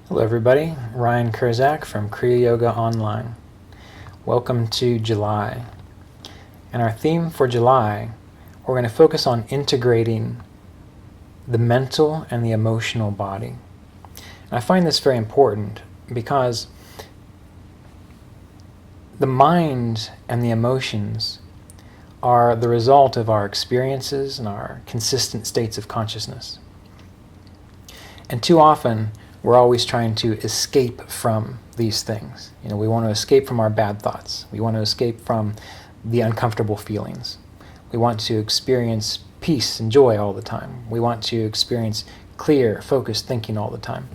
Hello everybody, Ryan Kurzak from Kriya Yoga Online. Welcome to July. And our theme for July, we're going to focus on integrating the mental and the emotional body. And I find this very important because the mind and the emotions are the result of our experiences and our consistent states of consciousness. And too often, we're always trying to escape from these things. We want to escape from our bad thoughts. We want to escape from the uncomfortable feelings. We want to experience peace and joy all the time. We want to experience clear, focused thinking all the time.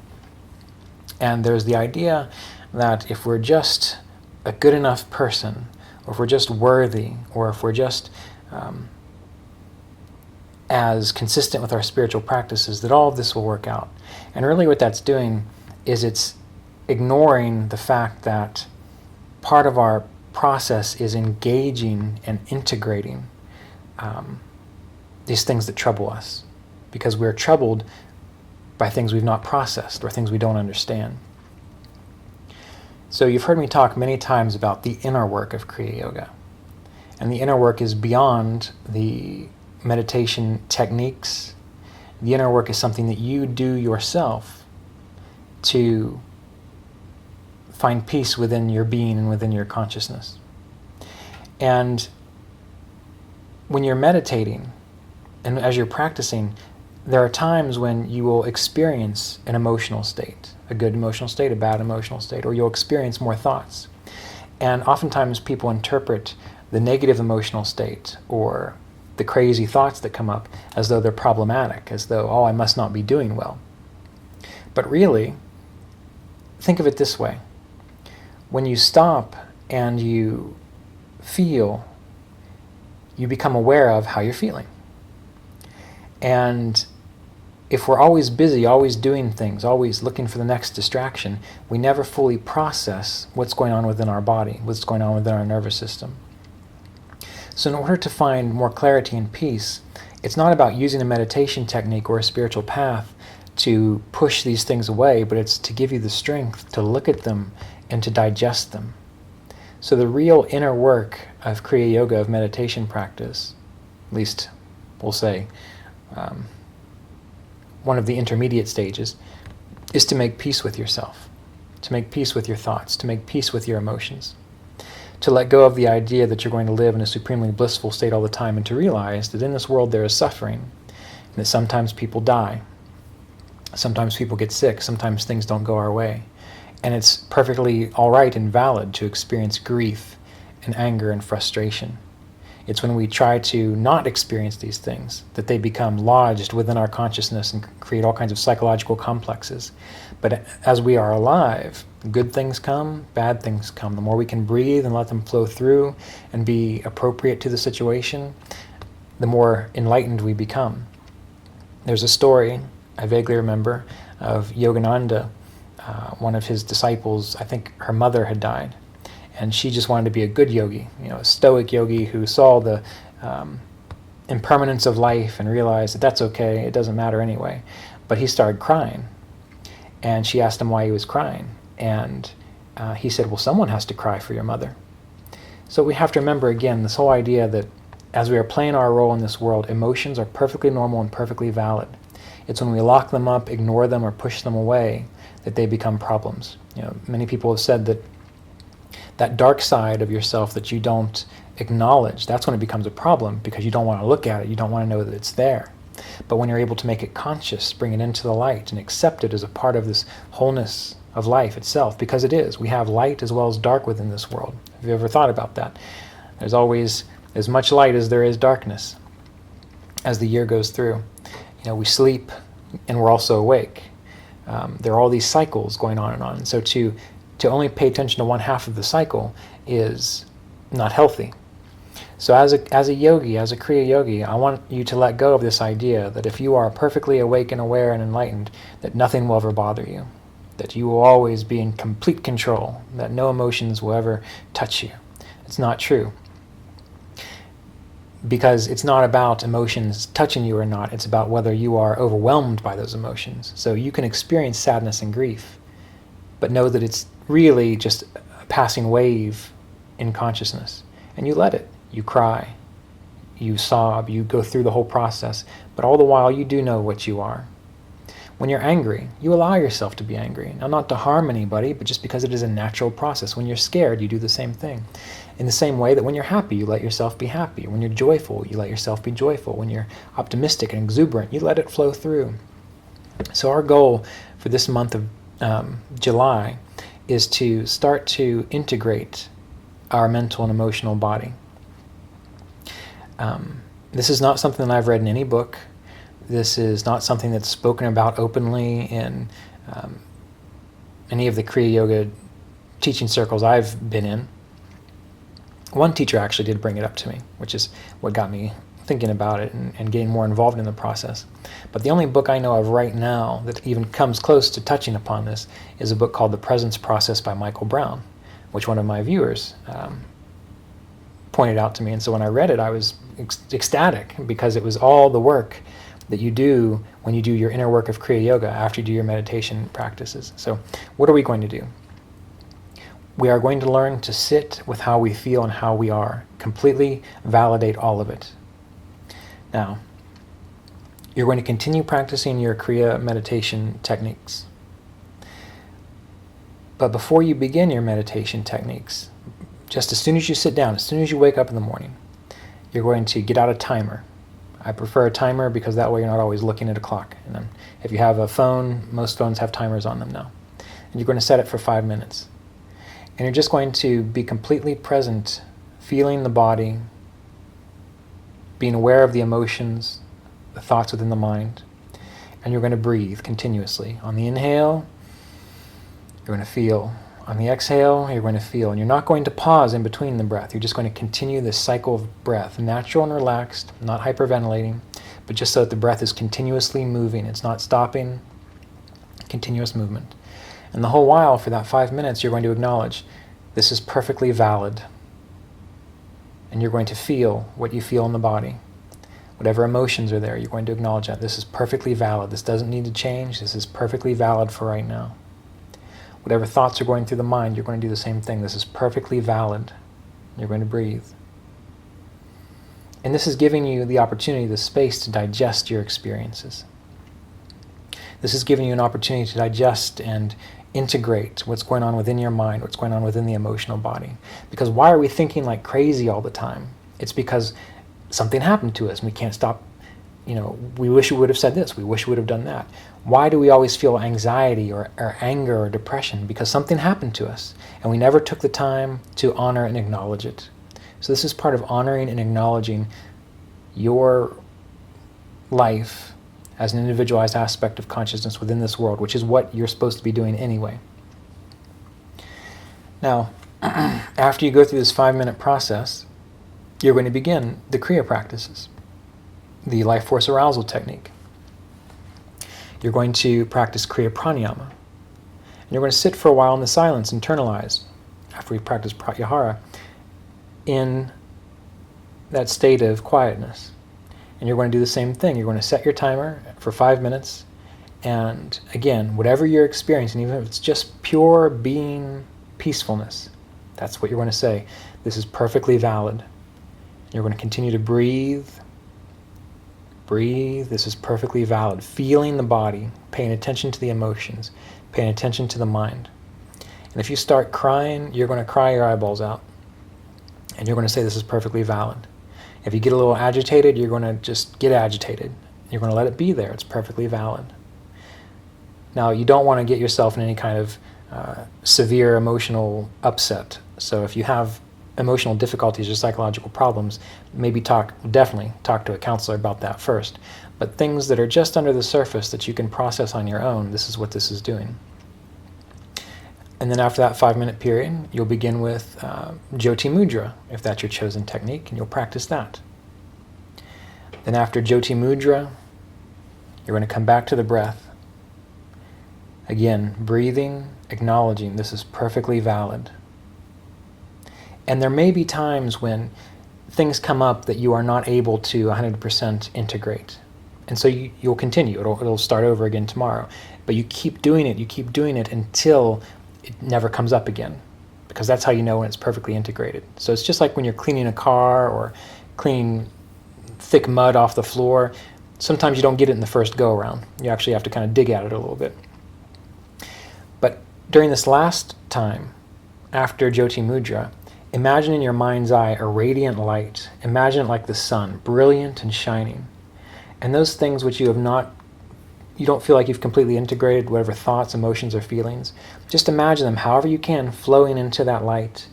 And there's the idea that if we're just a good enough person, or if we're just worthy, or if we're just as consistent with our spiritual practices, that all of this will work out. And really what that's doing is it's ignoring the fact that part of our process is engaging and integrating these things that trouble us, because we're troubled by things we've not processed or things we don't understand. So you've heard me talk many times about the inner work of Kriya Yoga. And the inner work is beyond the meditation techniques. The inner work is something that you do yourself to find peace within your being and within your consciousness. And when you're meditating and as you're practicing, there are times when you will experience an emotional state, a good emotional state, a bad emotional state, or you'll experience more thoughts. And oftentimes people interpret the negative emotional state or the crazy thoughts that come up as though they're problematic, as though, oh, I must not be doing well. But really, think of it this way. When you stop and you feel, you become aware of how you're feeling. And if we're always busy, always doing things, always looking for the next distraction, we never fully process what's going on within our body, what's going on within our nervous system. So in order to find more clarity and peace, it's not about using a meditation technique or a spiritual path to push these things away, but it's to give you the strength to look at them and to digest them. So the real inner work of Kriya Yoga, of meditation practice, at least we'll say one of the intermediate stages, is to make peace with yourself, to make peace with your thoughts, to make peace with your emotions. To let go of the idea that you're going to live in a supremely blissful state all the time, and to realize that in this world there is suffering, and that sometimes people die, sometimes people get sick, sometimes things don't go our way. And it's perfectly all right and valid to experience grief and anger and frustration. It's when we try to not experience these things that they become lodged within our consciousness and create all kinds of psychological complexes. But as we are alive, good things come, bad things come. The more we can breathe and let them flow through and be appropriate to the situation, the more enlightened we become. There's a story I vaguely remember of Yogananda, one of his disciples. I think her mother had died, and she just wanted to be a good yogi, a stoic yogi who saw the impermanence of life and realized that that's okay, it doesn't matter anyway. But he started crying, and she asked him why he was crying. And he said, well, someone has to cry for your mother. So we have to remember, again, this whole idea that as we are playing our role in this world, emotions are perfectly normal and perfectly valid. It's when we lock them up, ignore them, or push them away that they become problems. Many people have said that that dark side of yourself that you don't acknowledge, that's when it becomes a problem, because you don't want to look at it, you don't want to know that it's there. But when you're able to make it conscious, bring it into the light, and accept it as a part of this wholeness of life itself, because it is. We have light as well as dark within this world. Have you ever thought about that? There's always as much light as there is darkness as the year goes through. We sleep and we're also awake. There are all these cycles going on and on. And so to only pay attention to one half of the cycle is not healthy. So as a yogi, as a Kriya yogi, I want you to let go of this idea that if you are perfectly awake and aware and enlightened, that nothing will ever bother you, that you will always be in complete control, that no emotions will ever touch you. It's not true. Because it's not about emotions touching you or not, it's about whether you are overwhelmed by those emotions. So you can experience sadness and grief, but know that it's really just a passing wave in consciousness. And you let it. You cry, you sob, you go through the whole process, but all the while you do know what you are. When you're angry, you allow yourself to be angry. Now, not to harm anybody, but just because it is a natural process. When you're scared, you do the same thing. In the same way that when you're happy, you let yourself be happy. When you're joyful, you let yourself be joyful. When you're optimistic and exuberant, you let it flow through. So our goal for this month of July is to start to integrate our mental and emotional body. This is not something that I've read in any book. This is not something that's spoken about openly in any of the Kriya Yoga teaching circles I've been in. One teacher actually did bring it up to me, which is what got me thinking about it and getting more involved in the process. But the only book I know of right now that even comes close to touching upon this is a book called The Presence Process by Michael Brown, which one of my viewers pointed out to me. And so when I read it, I was ecstatic, because it was all the work that you do when you do your inner work of Kriya Yoga after you do your meditation practices. So what are we going to do? We are going to learn to sit with how we feel and how we are, completely validate all of it. Now, you're going to continue practicing your Kriya meditation techniques. But before you begin your meditation techniques, just as soon as you sit down, as soon as you wake up in the morning, you're going to get out a timer. I prefer a timer because that way you're not always looking at a clock. And then if you have a phone, most phones have timers on them now. And you're going to set it for 5 minutes. And you're just going to be completely present, feeling the body, being aware of the emotions, the thoughts within the mind. And you're going to breathe continuously. On the inhale, you're going to feel. On the exhale, you're going to feel. And you're not going to pause in between the breath. You're just going to continue this cycle of breath, natural and relaxed, not hyperventilating, but just so that the breath is continuously moving. It's not stopping, continuous movement. And the whole while, for that 5 minutes, you're going to acknowledge, this is perfectly valid. And you're going to feel what you feel in the body. Whatever emotions are there, you're going to acknowledge that. This is perfectly valid. This doesn't need to change. This is perfectly valid for right now. Whatever thoughts are going through the mind, you're going to do the same thing. This is perfectly valid. You're going to breathe. And this is giving you the opportunity, the space to digest your experiences. This is giving you an opportunity to digest and integrate what's going on within your mind, what's going on within the emotional body. Because why are we thinking like crazy all the time? It's because something happened to us and we can't stop. We wish we would have said this, we wish we would have done that. Why do we always feel anxiety or anger or depression? Because something happened to us and we never took the time to honor and acknowledge it. So this is part of honoring and acknowledging your life as an individualized aspect of consciousness within this world, which is what you're supposed to be doing anyway. Now, after you go through this 5-minute process, you're going to begin the Kriya practices, the life force arousal technique. You're going to practice Kriya pranayama. And you're going to sit for a while in the silence, internalize, after we practice pratyahara, in that state of quietness. And you're going to do the same thing. You're going to set your timer for 5 minutes. And again, whatever you're experiencing, even if it's just pure being peacefulness, that's what you're going to say. This is perfectly valid. You're going to continue to breathe. Breathe. This is perfectly valid. Feeling the body, paying attention to the emotions, paying attention to the mind. And if you start crying, you're going to cry your eyeballs out. And you're going to say this is perfectly valid. If you get a little agitated, you're going to just get agitated. You're going to let it be there. It's perfectly valid. Now, you don't want to get yourself in any kind of severe emotional upset. So if you have emotional difficulties or psychological problems, definitely talk to a counselor about that first. But things that are just under the surface that you can process on your own, this is what this is doing. And then after that 5-minute period, you'll begin with Jyoti Mudra, if that's your chosen technique, and you'll practice that. Then after Jyoti Mudra, you're going to come back to the breath. Again, breathing, acknowledging this is perfectly valid. And there may be times when things come up that you are not able to 100% integrate. And so you'll continue. It'll start over again tomorrow. But you keep doing it until it never comes up again, because that's how you know when it's perfectly integrated. So it's just like when you're cleaning a car or cleaning thick mud off the floor. Sometimes you don't get it in the first go around. You actually have to kind of dig at it a little bit. But during this last time, after Jyoti Mudra, imagine in your mind's eye a radiant light. Imagine it like the sun, brilliant and shining. And those things which you don't feel like you've completely integrated, whatever thoughts, emotions, or feelings, just imagine them however you can flowing into that light.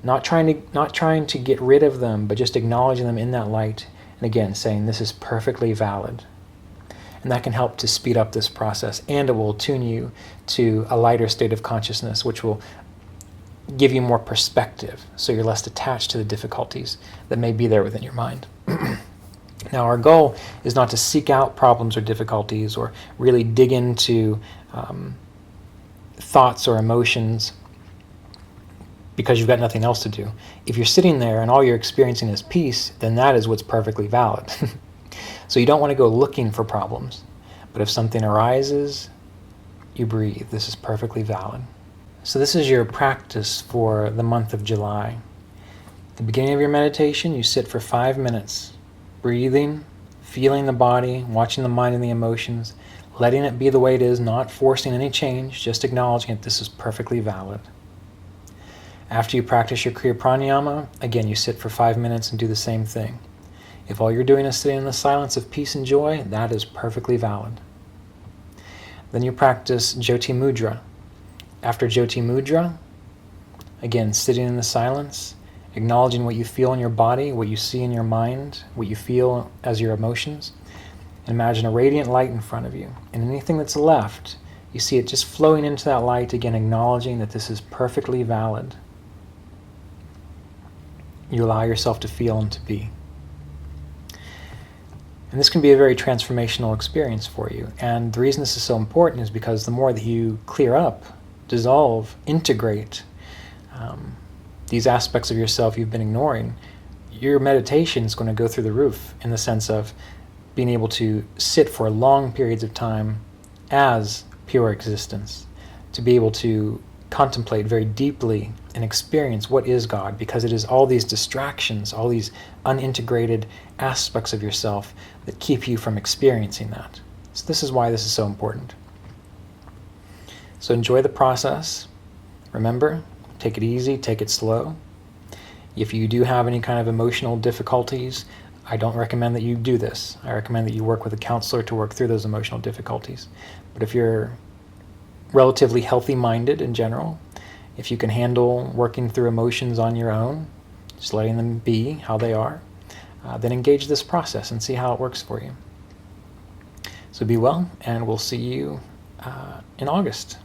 Not trying to get rid of them, but just acknowledging them in that light. And again, saying this is perfectly valid. And that can help to speed up this process, and it will attune you to a lighter state of consciousness, which will give you more perspective, so you're less attached to the difficulties that may be there within your mind. Now, our goal is not to seek out problems or difficulties or really dig into thoughts or emotions because you've got nothing else to do. If you're sitting there and all you're experiencing is peace, then that is what's perfectly valid. So you don't want to go looking for problems. But if something arises, you breathe. This is perfectly valid. So this is your practice for the month of July. At the beginning of your meditation, you sit for 5 minutes, breathing, feeling the body, watching the mind and the emotions, letting it be the way it is, not forcing any change, just acknowledging that this is perfectly valid. After you practice your Kriya Pranayama, again, you sit for 5 minutes and do the same thing. If all you're doing is sitting in the silence of peace and joy, that is perfectly valid. Then you practice Jyoti Mudra. After Jyoti Mudra, again, sitting in the silence, acknowledging what you feel in your body, what you see in your mind, what you feel as your emotions. And imagine a radiant light in front of you. And anything that's left, you see it just flowing into that light, again, acknowledging that this is perfectly valid. You allow yourself to feel and to be. And this can be a very transformational experience for you. And the reason this is so important is because the more that you clear up, dissolve, integrate these aspects of yourself you've been ignoring, your meditation is going to go through the roof, in the sense of being able to sit for long periods of time as pure existence, to be able to contemplate very deeply and experience what is God, because it is all these distractions, all these unintegrated aspects of yourself that keep you from experiencing that. So this is why this is so important. So enjoy the process. Remember, take it easy, take it slow. If you do have any kind of emotional difficulties, I don't recommend that you do this. I recommend that you work with a counselor to work through those emotional difficulties. But if you're relatively healthy-minded in general, if you can handle working through emotions on your own, just letting them be how they are, then engage this process and see how it works for you. So be well, and we'll see you in August.